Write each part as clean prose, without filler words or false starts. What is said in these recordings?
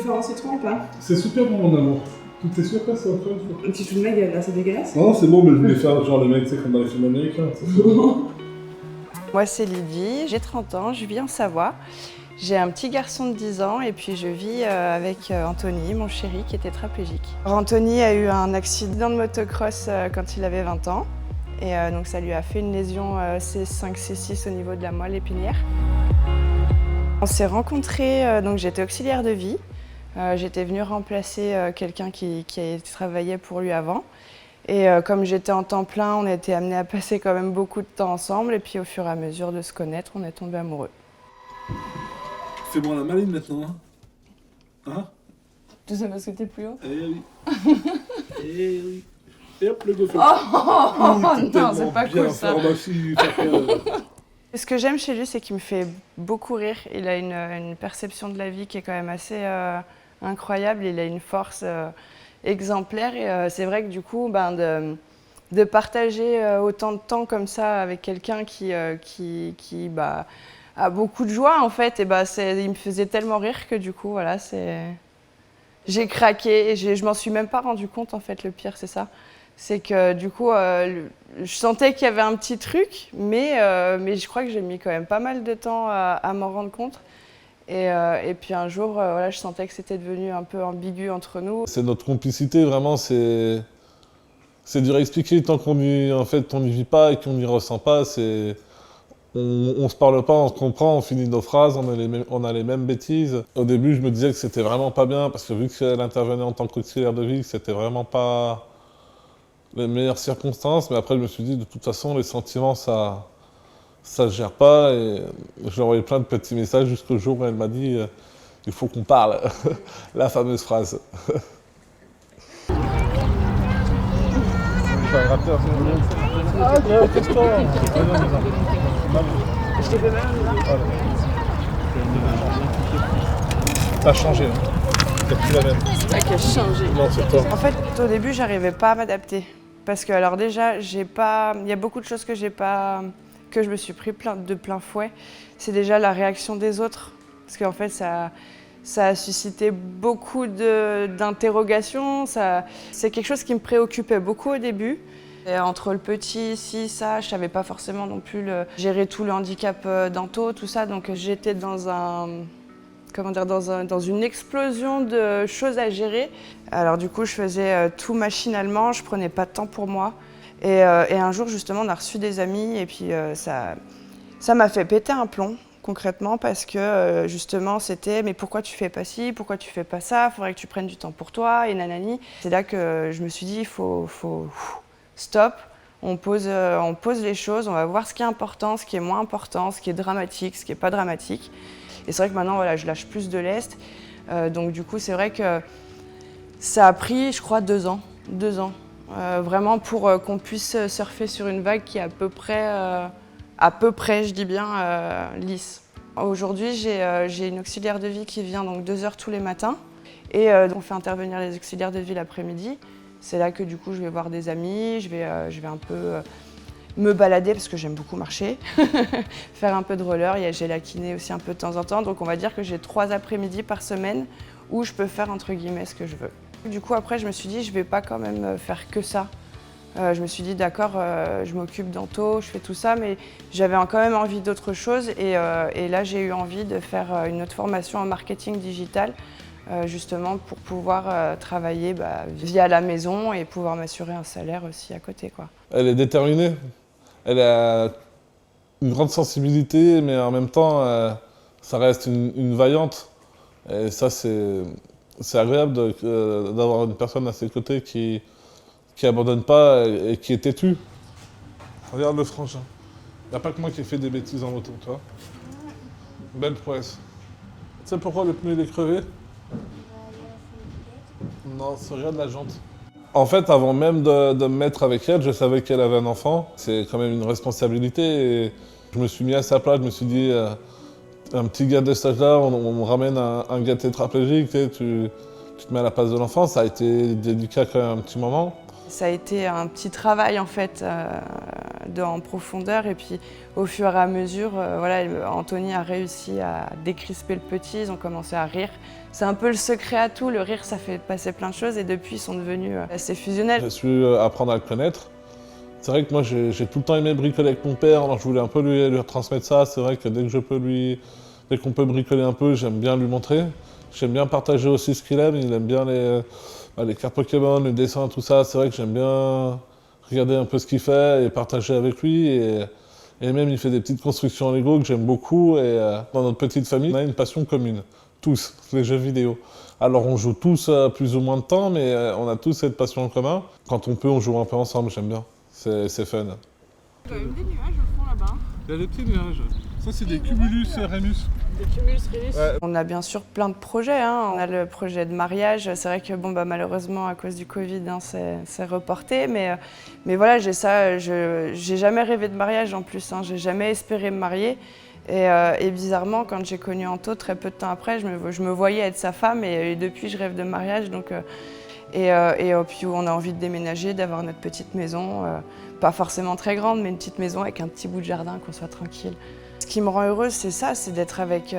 faire en citron ou pas? C'est super bon, mon amour. Tout est super, c'est après. Un petit fou de ma gueule, là, c'est dégueulasse. Non, c'est bon, mais je voulais faire genre les mecs, tu sais, comme dans les films américains. Moi, c'est Lydie, j'ai 30 ans, je vis en Savoie. J'ai un petit garçon de 10 ans et puis je vis avec Anthony, mon chéri, qui est tétraplégique. Alors, Anthony a eu un accident de motocross quand il avait 20 ans. Et donc ça lui a fait une lésion C5, C6 au niveau de la moelle épinière. On s'est rencontrés, donc j'étais auxiliaire de vie. J'étais venue remplacer quelqu'un qui travaillait pour lui avant. Et comme j'étais en temps plein, on a été amenés à passer quand même beaucoup de temps ensemble. Et puis au fur et à mesure de se connaître, on est tombés amoureux. Fais-moi la maline maintenant, hein? Tout ça parce que t'es plus haut? Eh oui. Eh oui. Et hop, le go fait. Oh non, c'est pas cool ça. Ce que j'aime chez lui, c'est qu'il me fait beaucoup rire. Il a une perception de la vie qui est quand même assez incroyable. Il a une force exemplaire. Et c'est vrai que du coup, de partager autant de temps comme ça avec quelqu'un qui a beaucoup de joie, en fait, et il me faisait tellement rire que du coup, voilà, j'ai craqué. Et je m'en suis même pas rendu compte, en fait, le pire, c'est ça. C'est que du coup, je sentais qu'il y avait un petit truc, mais je crois que j'ai mis quand même pas mal de temps à m'en rendre compte. Et puis un jour, voilà, je sentais que c'était devenu un peu ambigu entre nous. C'est notre complicité, vraiment, c'est dur à expliquer tant qu'on n'y vit pas et qu'on n'y ressent pas. On se parle pas, on se comprend, on finit nos phrases, on a les mêmes bêtises. Au début, je me disais que c'était vraiment pas bien, parce que vu qu'elle intervenait en tant qu'auxiliaire de vie, c'était vraiment pas les meilleures circonstances, mais après je me suis dit de toute façon les sentiments ça se gère pas et j'ai envoyé plein de petits messages jusqu'au jour où elle m'a dit il faut qu'on parle, la fameuse phrase. T'as changé, t'es plus la même. C'est pas qu'elle a changé. Non, c'est toi. En fait, au début, j'arrivais pas à m'adapter. Parce que, alors déjà, il y a beaucoup de choses que je me suis pris de plein fouet. C'est déjà la réaction des autres. Parce qu'en fait, ça a suscité beaucoup d'interrogations. C'est quelque chose qui me préoccupait beaucoup au début. Et entre le petit, ci, ça, je savais pas forcément non plus gérer tout le handicap d'Anto, tout ça. Donc j'étais dans une explosion de choses à gérer. Alors du coup, je faisais tout machinalement, je prenais pas de temps pour moi. Et un jour, justement, on a reçu des amis et puis ça m'a fait péter un plomb, concrètement, parce que justement, c'était « mais pourquoi tu fais pas ci, pourquoi tu fais pas ça, il faudrait que tu prennes du temps pour toi » et nanani. C'est là que je me suis dit « il faut stop, on pose les choses, on va voir ce qui est important, ce qui est moins important, ce qui est dramatique, ce qui est pas dramatique ». Et c'est vrai que maintenant, voilà, je lâche plus de lest. Donc du coup, c'est vrai que ça a pris, je crois, 2 ans. 2 ans. Vraiment pour qu'on puisse surfer sur une vague qui est à peu près, je dis bien, lisse. Aujourd'hui, j'ai une auxiliaire de vie qui vient donc 2 heures tous les matins. Et on fait intervenir les auxiliaires de vie l'après-midi. C'est là que du coup, je vais voir des amis, je vais un peu me balader parce que j'aime beaucoup marcher, faire un peu de roller, j'ai la kiné aussi un peu de temps en temps. Donc on va dire que j'ai 3 après-midi par semaine où je peux faire entre guillemets ce que je veux. Du coup après je me suis dit je vais pas quand même faire que ça. Je me suis dit d'accord, je m'occupe d'Anto, je fais tout ça, mais j'avais quand même envie d'autre chose et là j'ai eu envie de faire une autre formation en marketing digital justement pour pouvoir travailler via la maison et pouvoir m'assurer un salaire aussi à côté, quoi. Elle est déterminée. Elle a une grande sensibilité, mais en même temps, ça reste une vaillante. Et ça, c'est agréable d'avoir une personne à ses côtés qui abandonne pas et qui est têtue. Regarde le frangin. Il n'y a pas que moi qui ai fait des bêtises en moto, toi. Belle prouesse. Tu sais pourquoi le pneu il est crevé? Non, c'est regarde la jante. En fait, avant même de me mettre avec elle, je savais qu'elle avait un enfant. C'est quand même une responsabilité et je me suis mis à sa place. Je me suis dit, un petit gars de cet âge-là, on ramène un gars tétraplégique, tu te mets à la place de l'enfant. Ça a été délicat quand même un petit moment. Ça a été un petit travail en fait. en profondeur. Et puis au fur et à mesure, voilà, Anthony a réussi à décrisper le petit, ils ont commencé à rire. C'est un peu le secret à tout, le rire ça fait passer plein de choses et depuis ils sont devenus assez fusionnels. J'ai su apprendre à le connaître. C'est vrai que moi j'ai tout le temps aimé bricoler avec mon père, alors je voulais un peu lui retransmettre ça. C'est vrai que dès qu'on peut bricoler un peu, j'aime bien lui montrer. J'aime bien partager aussi ce qu'il aime, il aime bien les cartes Pokémon, les dessins, tout ça. C'est vrai que j'aime bien regarder un peu ce qu'il fait et partager avec lui. Et même il fait des petites constructions en Lego que j'aime beaucoup. Et dans notre petite famille, on a une passion commune, tous, les jeux vidéo. Alors on joue tous plus ou moins de temps, mais on a tous cette passion en commun. Quand on peut, on joue un peu ensemble, j'aime bien. C'est fun. Il y a même des nuages au fond là-bas. Il y a des petits nuages. Ça, c'est des Cumulus Remus. Des cumulus Remus. Ouais. On a bien sûr plein de projets, hein. On a le projet de mariage, c'est vrai que malheureusement à cause du Covid hein, c'est reporté, mais voilà, j'ai ça, j'ai jamais rêvé de mariage en plus, hein. J'ai jamais espéré me marier. Et bizarrement, quand j'ai connu Anto, très peu de temps après, je me voyais être sa femme et depuis je rêve de mariage. Donc, puis on a envie de déménager, d'avoir notre petite maison, pas forcément très grande, mais une petite maison avec un petit bout de jardin, qu'on soit tranquille. Ce qui me rend heureuse, c'est ça, c'est d'être avec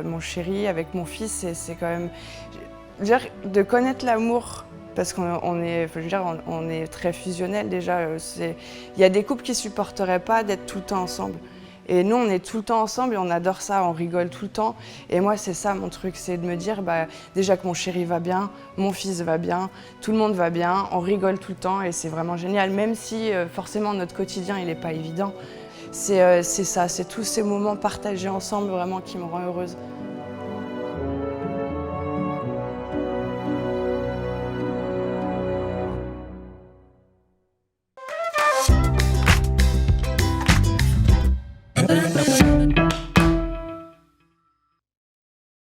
mon chéri, avec mon fils. C'est quand même, je veux dire, de connaître l'amour, parce qu'on est très fusionnels déjà. Il y a des couples qui supporteraient pas d'être tout le temps ensemble. Et nous, on est tout le temps ensemble et on adore ça, on rigole tout le temps. Et moi, c'est ça mon truc, c'est de me dire déjà que mon chéri va bien, mon fils va bien, tout le monde va bien, on rigole tout le temps et c'est vraiment génial. Même si forcément notre quotidien, il n'est pas évident. C'est ça, c'est tous ces moments partagés ensemble vraiment qui me rend heureuse. Thank you.